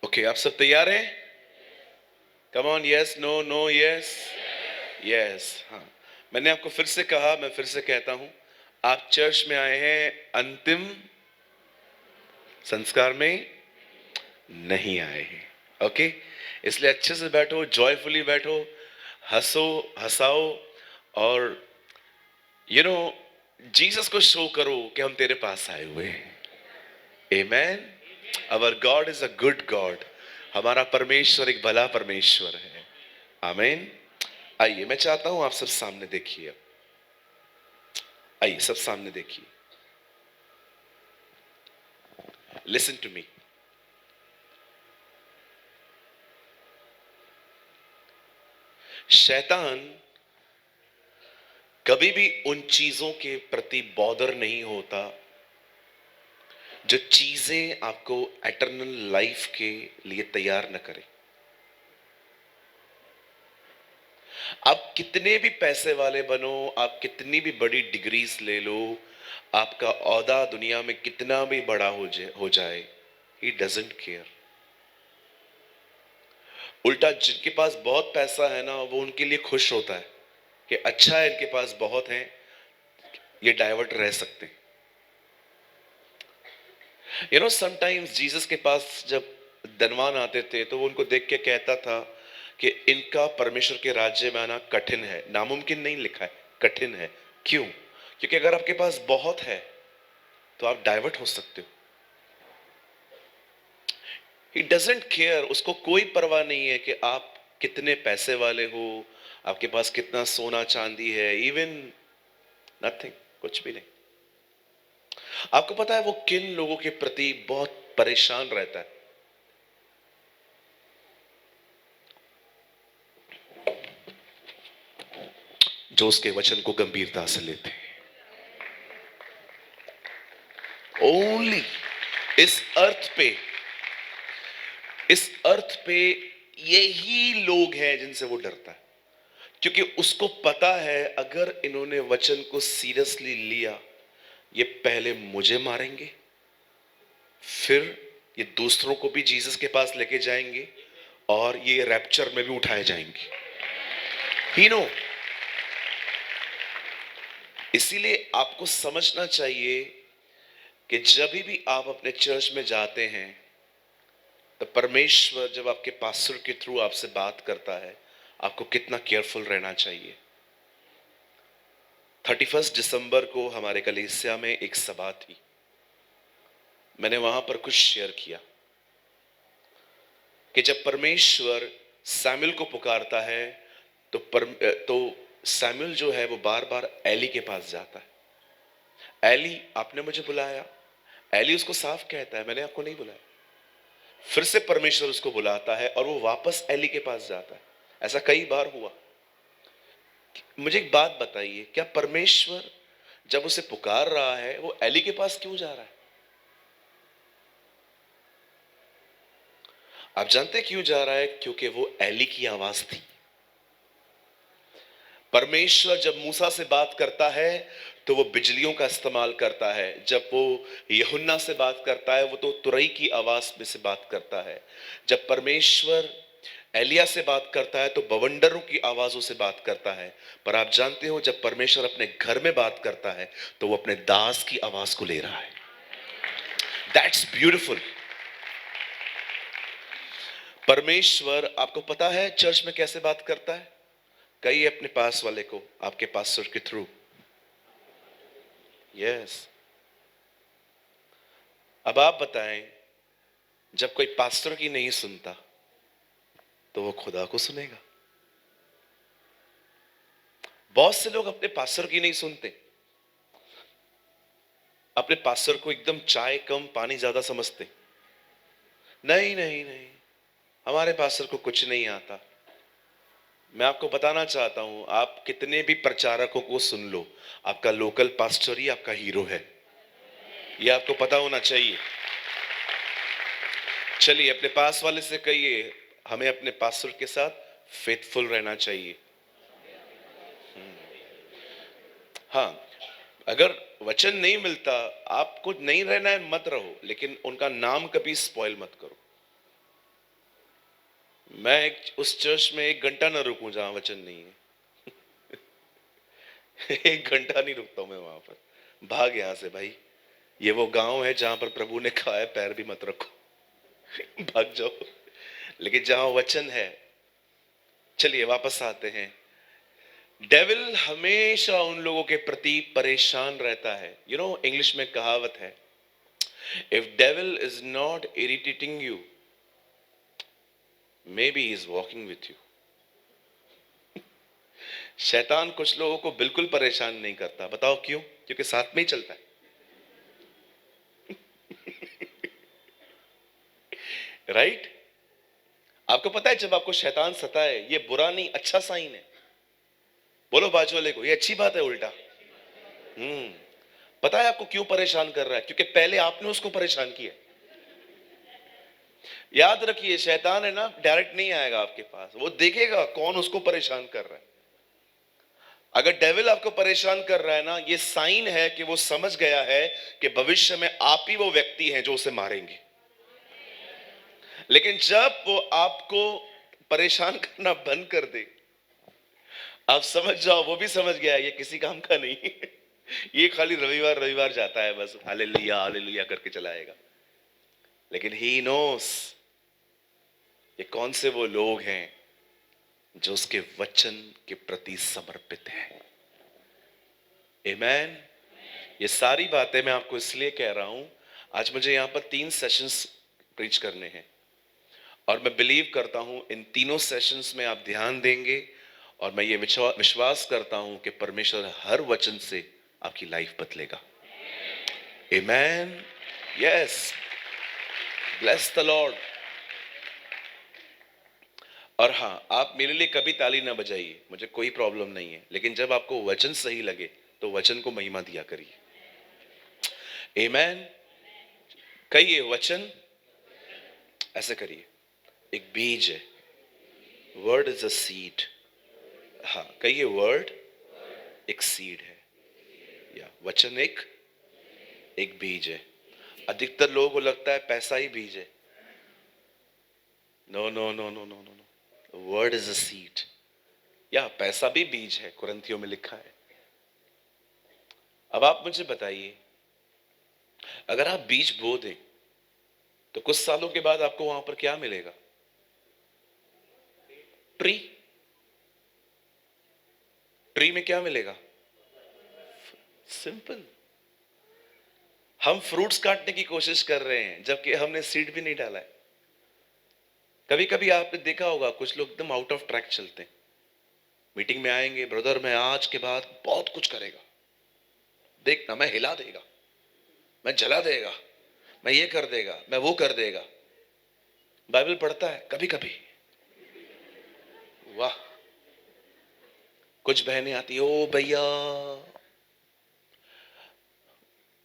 Okay, आप सब तैयार हैं? Come on, yes, no, no, yes, yes. हाँ, मैंने आपको फिर से कहा, मैं फिर से कहता हूं, आप चर्च में आए हैं अंतिम संस्कार में नहीं आए हैं। ओके, इसलिए अच्छे से बैठो, जॉयफुली बैठो, हंसो, हंसाओ, और यू नो जीसस को शो करो कि हम तेरे पास आए हुए हैं। Amen. Our God is a good God. हमारा परमेश्वर एक भला परमेश्वर है। आमीन। आइए, मैं चाहता हूं आप सब सामने देखिए। आइए, सब सामने देखिए। Listen to me. शैतान कभी भी उन चीजों के प्रति बॉदर नहीं होता जो चीजें आपको एटर्नल लाइफ के लिए तैयार न करें। आप कितने भी पैसे वाले बनो, आप कितनी भी बड़ी डिग्रीज ले लो, आपका औहदा दुनिया में कितना भी बड़ा हो जाए, ही डजंट केयर। उल्टा जिनके पास बहुत पैसा है ना, वो उनके लिए खुश होता है कि अच्छा है, इनके पास बहुत है, ये डाइवर्ट रह सकते हैं। समटाइम्स जीसस के पास जब धनवान आते थे तो वो उनको देख के कहता था कि इनका परमेश्वर के राज्य में आना कठिन है। नामुमकिन नहीं लिखा है, कठिन है। क्यों? क्योंकि अगर आपके पास बहुत है तो आप डाइवर्ट हो सकते हो। ही डजंट केयर, उसको कोई परवाह नहीं है कि आप कितने पैसे वाले हो, आपके पास कितना सोना चांदी है, इवन नथिंग, कुछ भी नहीं। आपको पता है वो किन लोगों के प्रति बहुत परेशान रहता है? जो उसके वचन को गंभीरता से लेते हैं। ओनली इस अर्थ पे, इस अर्थ पे यही लोग हैं जिनसे वो डरता है, क्योंकि उसको पता है अगर इन्होंने वचन को सीरियसली लिया, ये पहले मुझे मारेंगे, फिर ये दूसरों को भी जीसस के पास लेके जाएंगे, और ये रैप्चर में भी उठाए जाएंगे। ही नो। इसीलिए आपको समझना चाहिए कि जब भी आप अपने चर्च में जाते हैं तो परमेश्वर जब आपके पास्टर के थ्रू आपसे बात करता है, आपको कितना केयरफुल रहना चाहिए। 31 दिसंबर को हमारे कलीसिया में एक सभा थी। मैंने वहां पर कुछ शेयर किया कि जब परमेश्वर सैमुएल को पुकारता है तो सैमुएल जो है वो बार बार एली के पास जाता है। एली, आपने मुझे बुलाया। एली उसको साफ कहता है, मैंने आपको नहीं बुलाया। फिर से परमेश्वर उसको बुलाता है और वो वापस एली के पास जाता है। ऐसा कई बार हुआ। मुझे एक बात बताइए, क्या परमेश्वर जब उसे पुकार रहा है वो एली के पास क्यों जा रहा है? आप जानते क्यों जा रहा है? क्योंकि वो एली की आवाज थी। परमेश्वर जब मूसा से बात करता है तो वो बिजलियों का इस्तेमाल करता है। जब वो यूहन्ना से बात करता है वो तो तुरई की आवाज में से बात करता है। जब परमेश्वर एलिया से बात करता है तो बवंडरों की आवाजों से बात करता है। पर आप जानते हो जब परमेश्वर अपने घर में बात करता है तो वो अपने दास की आवाज को ले रहा है। That's beautiful. परमेश्वर, आपको पता है चर्च में कैसे बात करता है? कहिए अपने पास वाले को, आपके पास्टर के थ्रू। यस। अब आप बताएं, जब कोई पास्टर की नहीं सुनता तो वो खुदा को सुनेगा। बहुत से लोग अपने पास्टर की नहीं सुनते, अपने पास्टर को एकदम चाय कम पानी ज्यादा समझते। नहीं नहीं नहीं, हमारे पास्टर को कुछ नहीं आता। मैं आपको बताना चाहता हूं, आप कितने भी प्रचारकों को सुन लो, आपका लोकल पास्टर ही आपका हीरो है, यह आपको पता होना चाहिए। चलिए अपने पास वाले से कहिए, हमें अपने पास्टर के साथ फेथफुल रहना चाहिए। हाँ, अगर वचन नहीं मिलता, आपको नहीं रहना है मत रहो, लेकिन उनका नाम कभी स्पॉइल मत करो। उस चर्च में 1 घंटा ना रुकूं जहां वचन नहीं है। 1 घंटा नहीं रुकता हूं मैं वहां पर। भाग यहां से भाई। ये वो गांव है जहां पर प्रभु ने कहा है पैर भी मत रखो। भाग जाओ। लेकिन जहां वचन है, चलिए वापस आते हैं। डेविल हमेशा उन लोगों के प्रति परेशान रहता है। इंग्लिश में कहावत है, if devil is not irritating you, may be is walking with you. शैतान कुछ लोगों को बिल्कुल परेशान नहीं करता। बताओ क्यों? क्योंकि साथ में ही चलता है। राइट? आपको पता है जब आपको शैतान सताए, ये बुरा नहीं, अच्छा साइन है। बोलो बाजू वाले को, ये अच्छी बात है उल्टा। पता है आपको क्यों परेशान कर रहा है? क्योंकि पहले आपने उसको परेशान किया। याद रखिए, शैतान है ना, डायरेक्ट नहीं आएगा आपके पास, वो देखेगा कौन उसको परेशान कर रहा है। अगर डेविल आपको परेशान कर रहा है ना, ये साइन है कि वो समझ गया है कि भविष्य में आप ही वो व्यक्ति हैं जो उसे मारेंगे। लेकिन जब वो आपको परेशान करना बंद कर दे, आप समझ जाओ वो भी समझ गया है ये किसी काम का नहीं। ये खाली रविवार रविवार जाता है, बस हालेलुया हालेलुया करके चलाएगा। लेकिन ही नोस ये कौन से वो लोग हैं जो उसके वचन के प्रति समर्पित हैं। आमेन। ये सारी बातें मैं आपको इसलिए कह रहा हूं, आज मुझे यहां पर 3 सेशंस प्रीच करने हैं, और मैं बिलीव करता हूं इन तीनों सेशंस में आप ध्यान देंगे, और मैं ये विश्वास करता हूं कि परमेश्वर हर वचन से आपकी लाइफ बदलेगा। Amen. Yes, bless the Lord. और हाँ, आप मेरे लिए कभी ताली ना बजाइए, मुझे कोई प्रॉब्लम नहीं है, लेकिन जब आपको वचन सही लगे तो वचन को महिमा दिया करिए। आमेन। कहिए वचन, ऐसे करिए, एक बीज है। Word is a seed. हाँ, कहिए वर्ड एक सीड है, या वचन एक बीज है। अधिकतर लोगों को लगता है पैसा ही बीज है। No no no no no no no, word is a seed. या पैसा भी बीज है, कुरिन्थियों में लिखा है। अब आप मुझे बताइए, अगर आप बीज बो दें तो कुछ सालों के बाद आपको वहां पर क्या मिलेगा? ट्री। ट्री में क्या मिलेगा? सिंपल। हम फ्रूट्स काटने की कोशिश कर रहे हैं जबकि हमने सीड भी नहीं डाला है। कभी कभी आपने देखा होगा कुछ लोग एकदम आउट ऑफ ट्रैक चलते हैं। मीटिंग में आएंगे, ब्रदर मैं आज के बाद बहुत कुछ करेगा, देखना मैं हिला देगा, मैं जला देगा, मैं ये कर देगा, मैं वो कर देगा। बाइबल पढ़ता है कभी कभी, वाह। कुछ बहनें आती है, ओ भैया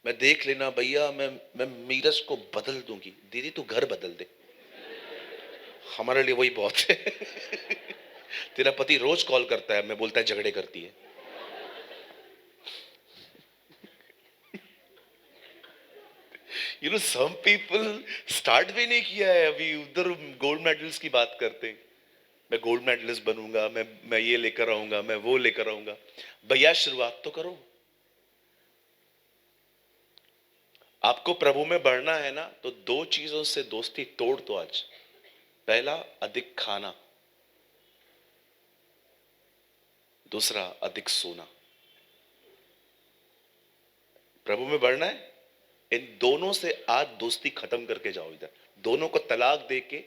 मैं देख लेना भैया, मैं मीरज को बदल दूंगी। दीदी तू घर बदल दे, हमारे लिए वही बहुत है। तेरा पति रोज कॉल करता है, मैं बोलता है झगड़े करती है। सम पीपल स्टार्ट भी नहीं किया है अभी, उधर गोल्ड मेडल्स की बात करते हैं। मैं गोल्ड मेडलिस्ट बनूंगा, मैं ये लेकर आऊंगा, मैं वो लेकर आऊंगा। भैया शुरुआत तो करो। आपको प्रभु में बढ़ना है ना, तो 2 चीजों से दोस्ती तोड़ दो आज। पहला, अधिक खाना। दूसरा, अधिक सोना। प्रभु में बढ़ना है, इन दोनों से आज दोस्ती खत्म करके जाओ। इधर दोनों को तलाक दे के,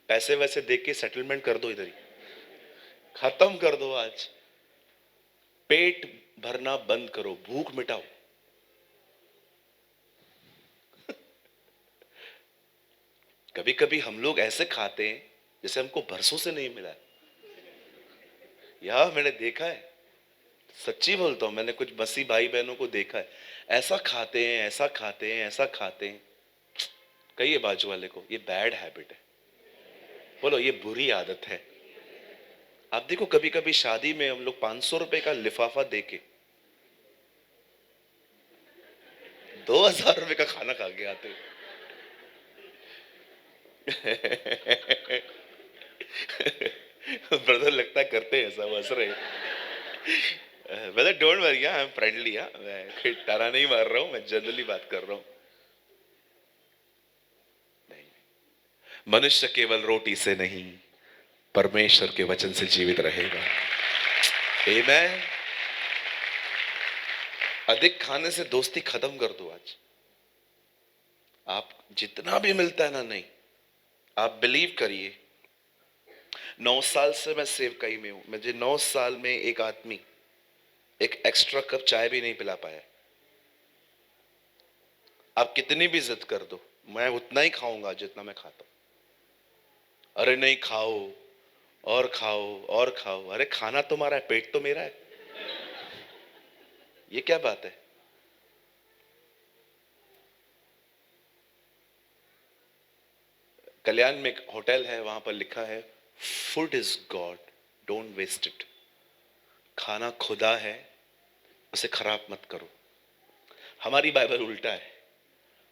पैसे वैसे दे के सेटलमेंट कर दो, इधर ही खत्म कर दो आज। पेट भरना बंद करो, भूख मिटाओ। कभी कभी हम लोग ऐसे खाते हैं जैसे हमको बरसों से नहीं मिला है। यार मैंने देखा है, सच्ची बोलता हूं, मैंने कुछ बसी भाई बहनों को देखा है, ऐसा खाते हैं, ऐसा खाते हैं, ऐसा खाते हैं। कहिए बाजू वाले को, ये बैड हैबिट है। बोलो ये बुरी आदत है। आप देखो कभी कभी शादी में हम लोग 500 रुपए का लिफाफा देके 2000 रुपए का खाना खा के आते हैं। ब्रदर लगता है करते हैं, सब हंस रहे। Brother don't worry, I am friendly, मैं कोई ताना नहीं मार रहा हूं, मैं जनरली बात कर रहा हूं। नहीं, मनुष्य केवल रोटी से नहीं, परमेश्वर के वचन से जीवित रहेगा। आमेन। अधिक खाने से दोस्ती खत्म कर दो आज। आप जितना भी मिलता है ना, नहीं, आप बिलीव करिए, 9 साल से मैं सेवकाई में हूं, मुझे 9 साल में एक आदमी एक एक्स्ट्रा कप चाय भी नहीं पिला पाया। आप कितनी भी जिद कर दो, मैं उतना ही खाऊंगा जितना मैं खाता हूं। अरे नहीं, खाओ और खाओ और खाओ। अरे खाना तुम्हारा है, पेट तो मेरा है। ये क्या बात है? कल्याण में एक होटल है, वहां पर लिखा है food is God, don't waste it. खाना खुदा है, उसे खराब मत करो। हमारी बाइबल उल्टा है,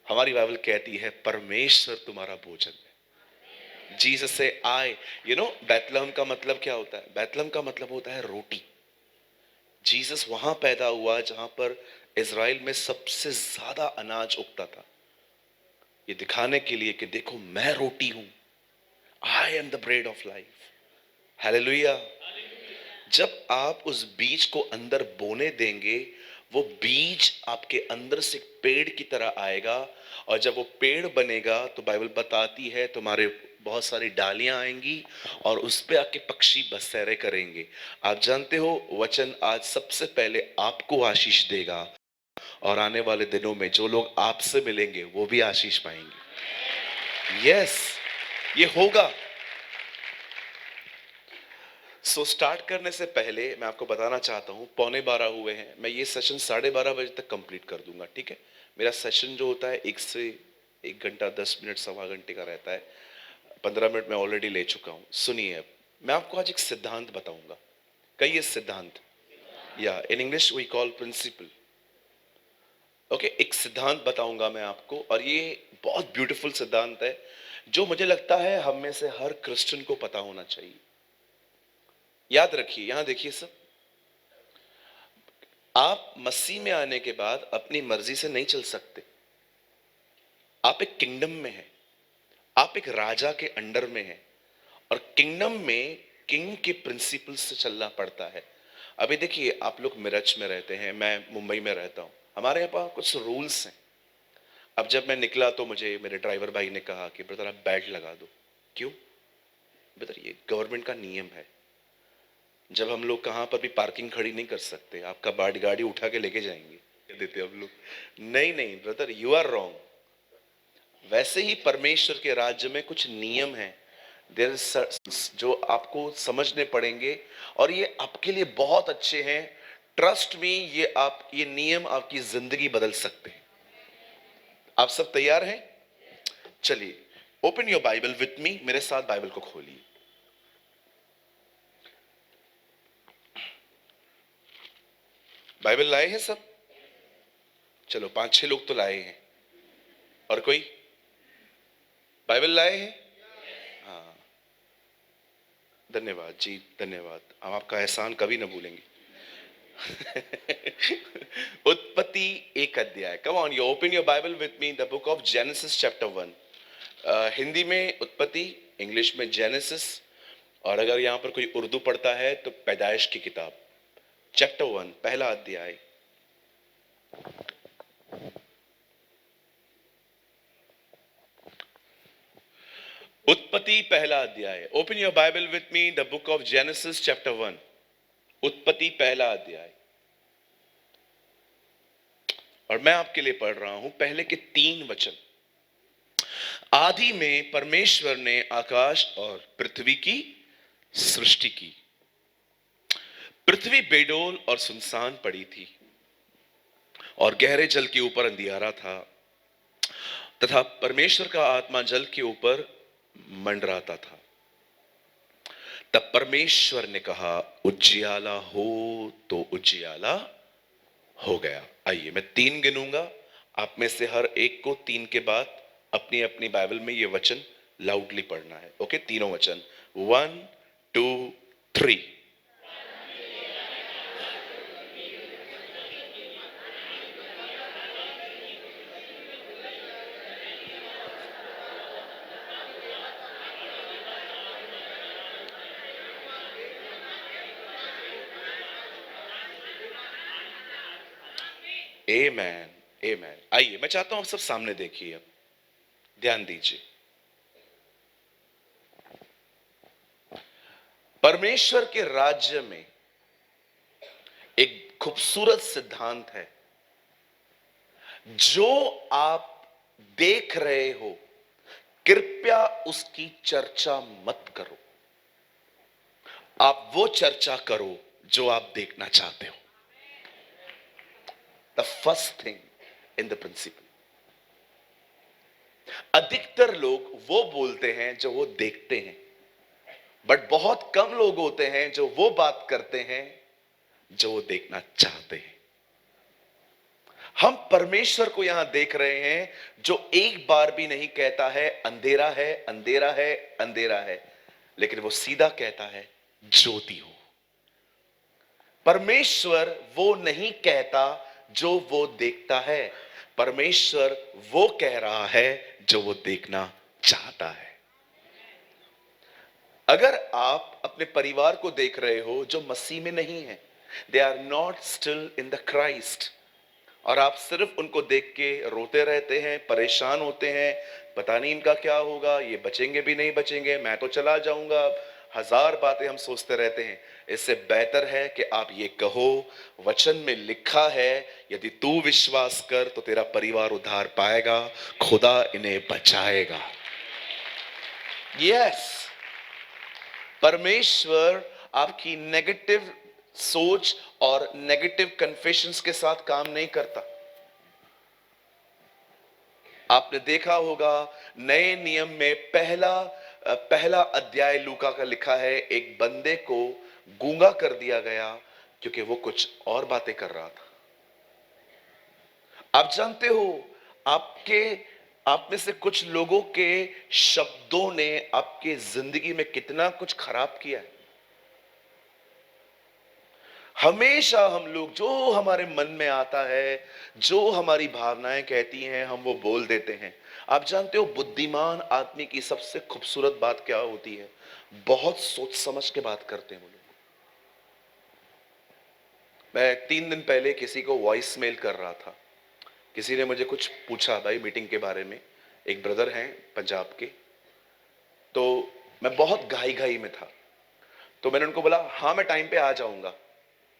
हमारी बाइबल कहती है परमेश्वर तुम्हारा भोजन है। जीसस से आए, बैतलहम का मतलब क्या होता है? बैतलहम का मतलब होता है रोटी। जीसस वहां पैदा हुआ जहां पर इज़राइल में सबसे ज्यादा अनाज उगता था, ये दिखाने के लिए कि देखो मैं रोटी हूं, I am the bread of life. Hallelujah. जब आप उस बीज को अंदर बोने देंगे, वो बीज आपके अंदर से पेड़ की तरह आएगा, और जब वो पेड़ बनेगा तो बाइबल बताती है तुम्हारे बहुत सारी डालियां आएंगी और उस पे आके पक्षी बसेरे करेंगे। आप जानते हो, वचन आज सबसे पहले आपको आशीष देगा, और आने वाले दिनों में जो लोग आपसे मिलेंगे वो भी आशीष पाएंगे। यस, ये होगा। स्टार्ट करने से पहले मैं आपको बताना चाहता हूं, 11:15 हुए हैं, मैं ये सेशन 12:30 तक कंप्लीट कर दूंगा, ठीक है? मेरा सेशन जो होता है 1 घंटा 10 मिनट, सवा घंटे का रहता है। 15 मिनट मैं ऑलरेडी ले चुका हूं। सुनिए, अब मैं आपको आज एक सिद्धांत बताऊंगा। कई सिद्धांत, या in English we call principle. Okay, एक सिद्धांत बताऊंगा मैं आपको, और ये बहुत ब्यूटीफुल सिद्धांत है जो मुझे लगता है हम में से हर क्रिश्चियन को पता होना चाहिए। याद रखिए, यहां देखिए सब, आप मसीह में आने के बाद अपनी मर्जी से नहीं चल सकते। आप एक किंगडम में हैं, आप एक राजा के अंडर में हैं, और किंगडम में किंग के प्रिंसिपल्स से चलना पड़ता है। अभी देखिए, आप लोग मिरज में रहते हैं, मैं मुंबई में रहता हूं, हमारे यहाँ पर कुछ रूल्स हैं। अब जब मैं निकला तो मुझे मेरे ड्राइवर भाई ने कहा कि ब्रदर आप बेल्ट लगा दो। क्यों? ब्रदर ये गवर्नमेंट का नियम है, जब हम लोग कहां पर भी पार्किंग खड़ी नहीं कर सकते, आपका गाड़ी उठा के लेके जाएंगे देते हम लोग। नहीं नहीं ब्रदर, यू आर रॉन्ग। वैसे ही परमेश्वर के राज्य में कुछ नियम हैं, देयर जो आपको समझने पड़ेंगे, और ये आपके लिए बहुत अच्छे हैं। ट्रस्ट मी, ये नियम आपकी जिंदगी बदल सकते हैं। आप सब तैयार हैं? चलिए, open your Bible with me, मेरे साथ बाइबल को खोलिए। बाइबल लाए हैं सब? चलो 5-6 लोग तो लाए हैं, और कोई बाइबल लाए हैं? हाँ, धन्यवाद जी, धन्यवाद। हम आपका एहसान कभी ना भूलेंगे। उत्पत्ति 1 अध्याय। Come on, you open your Bible with me, the book of genesis chapter 1। Hindi में उत्पत्ति, इंग्लिश में जेनेसिस, और अगर यहां पर कोई उर्दू पढ़ता है तो पैदाइश की किताब, चैप्टर 1, पहला अध्याय। उत्पत्ति पहला अध्याय। Open your Bible with me, the book of genesis chapter 1। उत्पत्ति पहला अध्याय, और मैं आपके लिए पढ़ रहा हूं पहले के 3 वचन। आदि में परमेश्वर ने आकाश और पृथ्वी की सृष्टि की। पृथ्वी बेडोल और सुनसान पड़ी थी, और गहरे जल के ऊपर अंधियारा था, तथा परमेश्वर का आत्मा जल के ऊपर मंडराता था। तब परमेश्वर ने कहा उजियाला हो, तो उजियाला हो गया। आइए मैं 3 गिनूंगा, आप में से हर एक को 3 के बाद अपनी अपनी बाइबल में ये वचन लाउडली पढ़ना है। ओके, तीनों वचन, 1 2, 3। आमेन, आमेन। आइए, मैं चाहता हूं आप सब सामने देखिए, अब ध्यान दीजिए। परमेश्वर के राज्य में एक खूबसूरत सिद्धांत है। जो आप देख रहे हो, कृपया उसकी चर्चा मत करो। आप वो चर्चा करो जो आप देखना चाहते हो। The first thing in the principle. अधिकतर लोग वो बोलते हैं जो वो देखते हैं, बट बहुत कम लोग होते हैं जो वो बात करते हैं जो वो देखना चाहते हैं। हम परमेश्वर को यहां देख रहे हैं जो एक बार भी नहीं कहता है अंधेरा है, अंधेरा है, अंधेरा है, लेकिन वो सीधा कहता है ज्योति हो। परमेश्वर वो नहीं कहता जो वो देखता है, परमेश्वर वो कह रहा है जो वो देखना चाहता है। अगर आप अपने परिवार को देख रहे हो जो मसीह में नहीं है, they are not still in the Christ, और आप सिर्फ उनको देख के रोते रहते हैं, परेशान होते हैं, पता नहीं इनका क्या होगा, ये बचेंगे भी नहीं बचेंगे, मैं तो चला जाऊंगा, हजार बातें हम सोचते रहते हैं। इससे बेहतर है कि आप ये कहो, वचन में लिखा है यदि तू विश्वास कर तो तेरा परिवार उद्धार पाएगा, खुदा इन्हें बचाएगा। यस, परमेश्वर आपकी नेगेटिव सोच और नेगेटिव कन्फेशंस के साथ काम नहीं करता। आपने देखा होगा नए नियम में पहला अध्याय लूका का लिखा है, एक बंदे को गूंगा कर दिया गया क्योंकि वो कुछ और बातें कर रहा था। आप जानते हो, आप में से कुछ लोगों के शब्दों ने आपके जिंदगी में कितना कुछ खराब किया है। हमेशा हम लोग जो हमारे मन में आता है, जो हमारी भावनाएं कहती हैं, हम वो बोल देते हैं। आप जानते हो बुद्धिमान आदमी की सबसे खूबसूरत बात क्या होती है? बहुत सोच समझ के बात करते हैं वो लोग। मैं 3 दिन पहले किसी को वॉइस मेल कर रहा था, किसी ने मुझे कुछ पूछा भाई मीटिंग के बारे में, एक ब्रदर हैं पंजाब के, तो मैं बहुत घाई घाई में था, तो मैंने उनको बोला हाँ मैं टाइम पे आ जाऊंगा।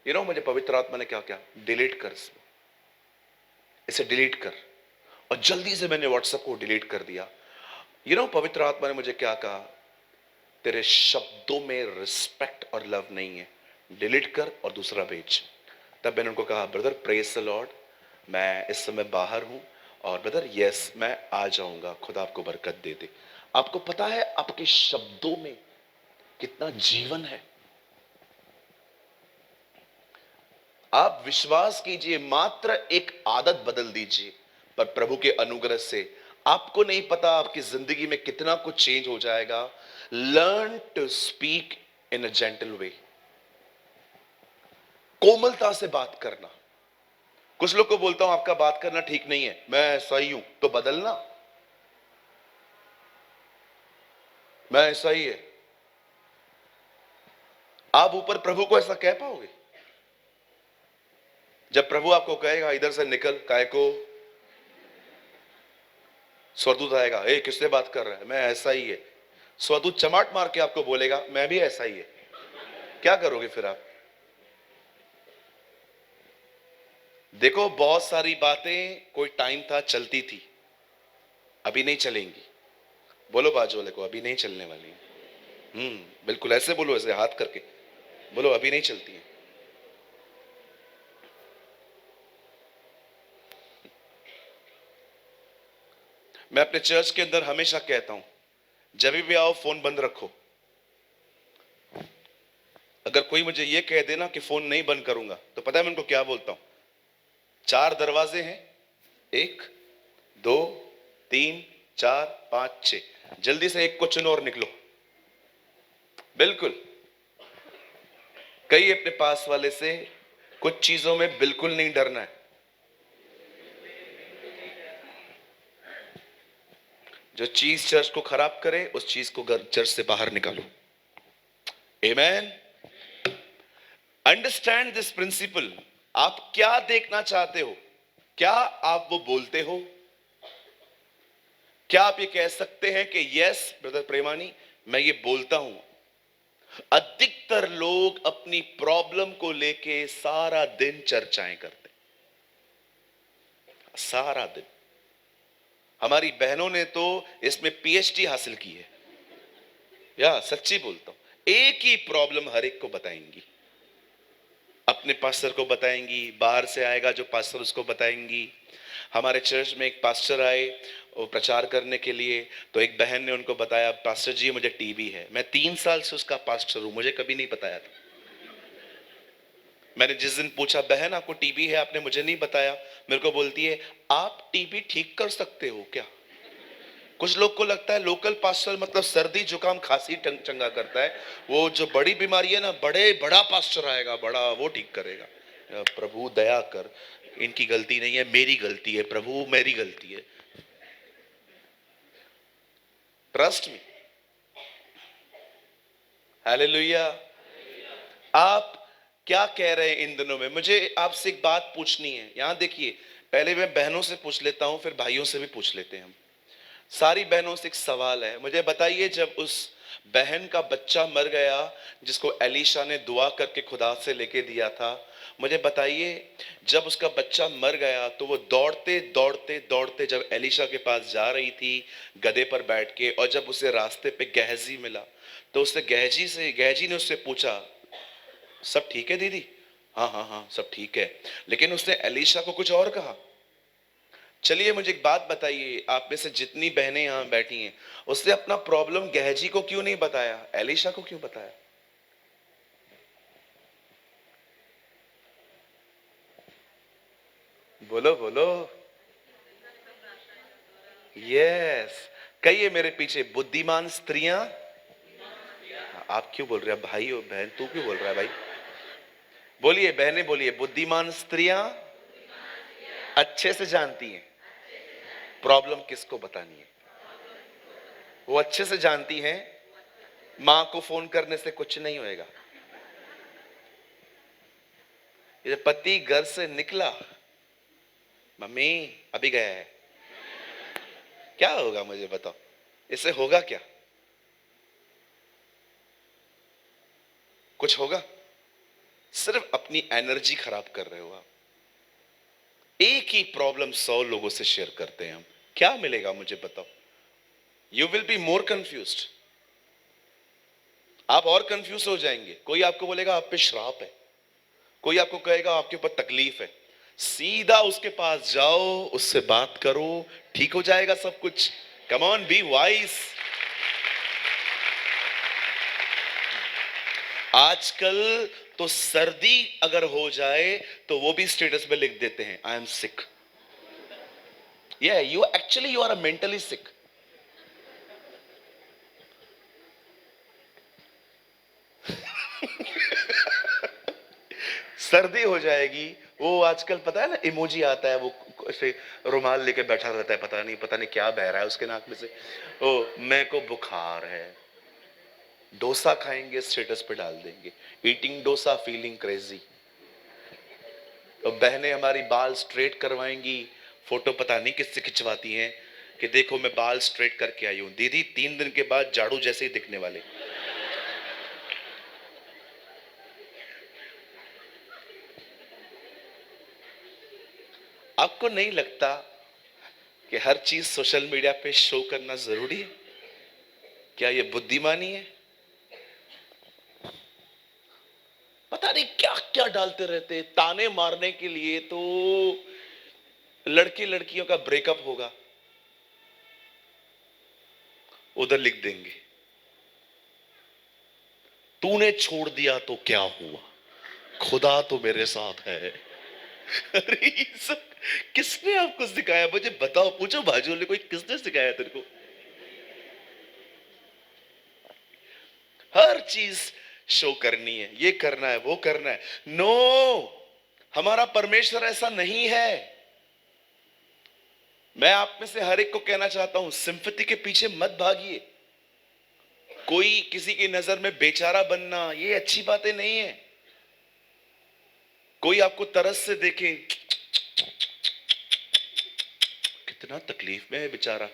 मुझे पवित्र आत्मा ने क्या क्या, डिलीट कर इसे डिलीट कर, और जल्दी से मैंने व्हाट्सएप को डिलीट कर दिया। पवित्र आत्मा ने मुझे क्या कहा, तेरे शब्दों में रिस्पेक्ट और लव नहीं है, डिलीट कर और दूसरा भेज। तब मैंने उनको कहा ब्रदर प्रेज द लॉर्ड, मैं इस समय बाहर हूं, और ब्रदर यस मैं आ जाऊंगा, खुदा आपको बरकत दे दे। आपको पता है आपके शब्दों में कितना जीवन है। आप विश्वास कीजिए, मात्र एक आदत बदल दीजिए, पर प्रभु के अनुग्रह से आपको नहीं पता आपकी जिंदगी में कितना कुछ चेंज हो जाएगा। Learn to speak in a gentle way, कोमलता से बात करना। कुछ लोग को बोलता हूं आपका बात करना ठीक नहीं है, मैं सही हूं, तो बदलना, मैं सही है। आप ऊपर प्रभु को ऐसा कह पाओगे? जब प्रभु आपको कहेगा इधर से निकल, काय को स्वरदूत आएगा, ए किससे बात कर रहा है, मैं ऐसा ही है। स्वरदूत चमाट मार के आपको बोलेगा मैं भी ऐसा ही है, क्या करोगे फिर आप? देखो बहुत सारी बातें कोई टाइम था चलती थी, अभी नहीं चलेंगी। बोलो बाजू वाले को, अभी नहीं चलने वाली। बिल्कुल ऐसे बोलो, ऐसे हाथ करके बोलो, अभी नहीं चलती है। मैं अपने चर्च के अंदर हमेशा कहता हूं, जब भी आओ फोन बंद रखो। अगर कोई मुझे यह कह देना कि फोन नहीं बंद करूंगा, तो पता है मैं उनको क्या बोलता हूं? 4 दरवाजे हैं, 1 2 3 4 5 6, जल्दी से एक को चुनो और निकलो। बिल्कुल, कहिए अपने पास वाले से, कुछ चीजों में बिल्कुल नहीं डरना है। जो चीज चर्च को खराब करे उस चीज को चर्च से बाहर निकालो। आमेन। Understand this principle. आप क्या देखना चाहते हो? क्या आप वो बोलते हो? क्या आप ये कह सकते हैं कि यस ब्रदर प्रेमानी, मैं ये बोलता हूं? अधिकतर लोग अपनी प्रॉब्लम को लेके सारा दिन चर्चाएं करते, सारा दिन। हमारी बहनों ने तो इसमें पीएचडी हासिल की है, या सच्ची बोलता हूं। एक ही प्रॉब्लम हर एक को बताएंगी, अपने पास्टर को बताएंगी, बाहर से आएगा जो पास्टर उसको बताएंगी। हमारे चर्च में एक पास्टर आए वो प्रचार करने के लिए, तो एक बहन ने उनको बताया, पास्टर जी मुझे टीबी है। मैं 3 साल से उसका पास्टर हूं, मुझे कभी नहीं बताया था। मैंने जिस दिन पूछा, बहन आपको टीबी है, आपने मुझे नहीं बताया। मेरे को बोलती है, आप टीबी ठीक कर सकते हो क्या? कुछ लोग को लगता है लोकल पास्टर मतलब सर्दी जुकाम खांसी चंगा करता है, वो जो बड़ी बीमारी है ना, बड़ा पास्टर आएगा, बड़ा वो ठीक करेगा। प्रभु दया कर, इनकी गलती नहीं है, मेरी गलती है प्रभु, मेरी गलती है। Trust me. हालेलुया। आप क्या कह रहे हैं इन दिनों में? मुझे आपसे एक बात पूछनी है। यहां देखिए, पहले मैं बहनों से पूछ लेता हूं, फिर भाइयों से भी पूछ लेते हैं हम। सारी बहनों से एक सवाल है, मुझे बताइए, जब उस बहन का बच्चा मर गया जिसको एलिशा ने दुआ करके खुदा से लेके दिया था, मुझे बताइए, जब उसका बच्चा मर गया तो वो दौड़ते दौड़ते दौड़ते जब एलिशा के पास जा रही थी गधे पर बैठ के, और जब उसे रास्ते पे गहजी मिला तो उसने गहजी ने उससे पूछा, सब ठीक है दीदी? हाँ हाँ हाँ सब ठीक है। लेकिन उसने एलिशा को कुछ और कहा। चलिए मुझे एक बात बताइए, आप में से जितनी बहनें यहां बैठी हैं, उसने अपना प्रॉब्लम गहजी को क्यों नहीं बताया, एलिशा को क्यों बताया? बोलो बोलो। यस। कहिए मेरे पीछे, बुद्धिमान स्त्रियां। आप क्यों बोल रहे हैं भाई? हो बहन, तू क्यों बोल रहा है भाई? बोलिए बहनें, बोलिए, बुद्धिमान स्त्रियां अच्छे से जानती हैं प्रॉब्लम किसको बतानी है। वो अच्छे से जानती हैं मां को फोन करने से कुछ नहीं होएगा। ये पति घर से निकला, मम्मी अभी गया है, क्या होगा मुझे बताओ, इससे होगा क्या? कुछ होगा? सिर्फ अपनी एनर्जी खराब कर रहे हो आप। एक ही प्रॉब्लम 100 लोगों से शेयर करते हैं हम, क्या मिलेगा मुझे बताओ? You will be more confused. आप और कंफ्यूज हो जाएंगे। कोई आपको बोलेगा आप पे श्राप है, कोई आपको कहेगा आपके ऊपर तकलीफ है। सीधा उसके पास जाओ, उससे बात करो, ठीक हो जाएगा सब कुछ। Come on, be wise. आजकल तो सर्दी अगर हो जाए तो वो भी स्टेटस में लिख देते हैं, I am sick. You actually you are a mentally sick. सर्दी हो जाएगी, वो आजकल पता है ना, इमोजी आता है, वो ऐसे रुमाल लेके बैठा रहता है, पता नहीं क्या बह रहा है उसके नाक में से। ओ मैं को बुखार है, डोसा खाएंगे स्टेटस पे डाल देंगे, ईटिंग डोसा फीलिंग क्रेजी। तो बहनें हमारी बाल स्ट्रेट करवाएंगी, फोटो पता नहीं किससे खिंचवाती हैं कि देखो मैं बाल स्ट्रेट करके आई हूं। दीदी 3 दिन के बाद झाड़ू जैसे ही दिखने वाले। आपको नहीं लगता कि हर चीज सोशल मीडिया पे शो करना जरूरी है? क्या ये बुद्धिमानी है? पता नहीं क्या क्या डालते रहते, ताने मारने के लिए तो लड़के लड़कियों का ब्रेकअप होगा, उधर लिख देंगे तूने छोड़ दिया तो क्या हुआ, खुदा तो मेरे साथ है। अरे ये सब किसने आपको सिखाया? मुझे बताओ, पूछो बाजू वाले कोई, किसने सिखाया तेरे को? हर चीज शो करनी है, ये करना है, वो करना है। नो, हमारा परमेश्वर ऐसा नहीं है। मैं आप में से हर एक को कहना चाहता हूं, सिंपैथी के पीछे मत भागिए। कोई किसी की नजर में बेचारा बनना, ये अच्छी बातें नहीं है। कोई आपको तरस से देखे, कितना तकलीफ में है बेचारा,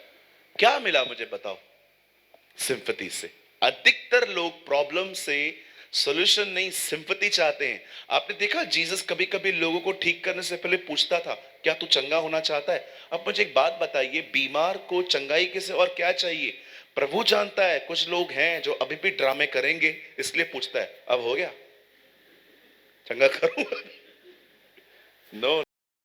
क्या मिला मुझे बताओ सिंपैथी से? अधिकतर लोग प्रॉब्लम से सॉल्यूशन नहीं, सिंपैथी चाहते हैं। आपने देखा जीसस कभी कभी लोगों को ठीक करने से पहले पूछता था, क्या तू चंगा होना चाहता है? अब मुझे एक बात बताइए, बीमार को चंगाई के से और क्या चाहिए? प्रभु जानता है कुछ लोग हैं जो अभी भी ड्रामे करेंगे, इसलिए पूछता है अब हो गया, चंगा करूंगा? नो।